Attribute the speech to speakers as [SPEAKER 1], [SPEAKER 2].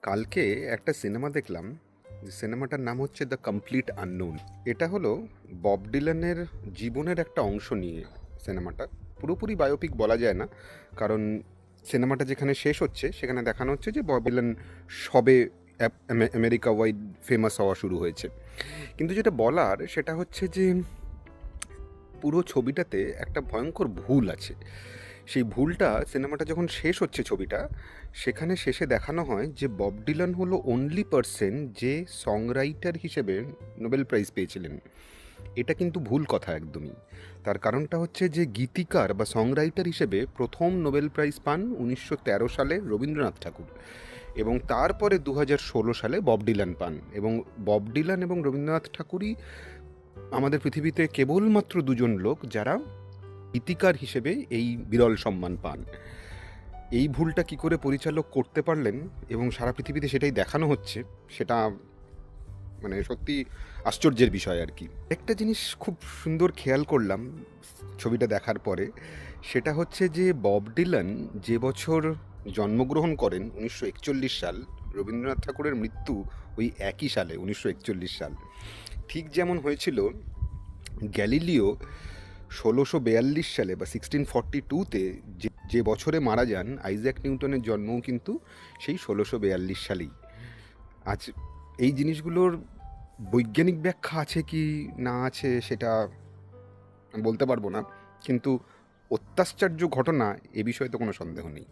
[SPEAKER 1] কালকে একটা সিনেমা দেখলাম। সিনেমাটার নাম হচ্ছে দ্য কমপ্লিট আননোন। এটা হলো বব ডিলানের জীবনের একটা অংশ নিয়ে সিনেমাটা। পুরোপুরি বায়োপিক বলা যায় না, কারণ সিনেমাটা যেখানে শেষ হচ্ছে সেখানে দেখানো হচ্ছে যে বব ডিলান সবে আমেরিকা ওয়াইড ফেমাস হওয়া শুরু হয়েছে। কিন্তু যেটা বলার সেটা হচ্ছে যে পুরো ছবিটাতে একটা ভয়ঙ্কর ভুল আছে। সেই ভুলটা সিনেমাটা যখন শেষ হচ্ছে ছবিটা, সেখানে শেষে দেখানো হয় যে বব ডিলান হলো অনলি পার্সন যে সংরাইটার হিসেবে নোবেল প্রাইজ পেয়েছিলেন। এটা কিন্তু ভুল কথা একদমই। তার কারণটা হচ্ছে যে গীতিকার বা সংরাইটার হিসেবে প্রথম নোবেল প্রাইজ পান 1913 সালে রবীন্দ্রনাথ ঠাকুর, এবং তারপরে 2016 সালে বব ডিলান পান। এবং বব ডিলান এবং রবীন্দ্রনাথ ঠাকুরই আমাদের পৃথিবীতে কেবলমাত্র দুজন লোক যারা গীতিকার হিসেবে এই বিরল সম্মান পান। এই ভুলটা কি করে পরিচালক করতে পারলেন এবং সারা পৃথিবীতে সেটাই দেখানো হচ্ছে, সেটা মানে সত্যি আশ্চর্যের বিষয় আর কি। একটা জিনিস খুব সুন্দর খেয়াল করলাম ছবিটা দেখার পরে, সেটা হচ্ছে যে বব ডিলান যে বছর জন্মগ্রহণ করেন 1941 সাল, রবীন্দ্রনাথ ঠাকুরের মৃত্যু ওই একই সালে 1941 সাল। ঠিক যেমন হয়েছিল গ্যালিলিও 1642 সালে বা 1642-তে যে বছরে মারা যান, আইজ্যাক নিউটনের জন্মও কিন্তু সেই 1642 সালেই। আজ এই জিনিসগুলোর বৈজ্ঞানিক ব্যাখ্যা আছে কি না আছে সেটা বলতে পারবো না, কিন্তু অত্যাশ্চর্য ঘটনা এ বিষয়ে তো কোনো সন্দেহ নেই।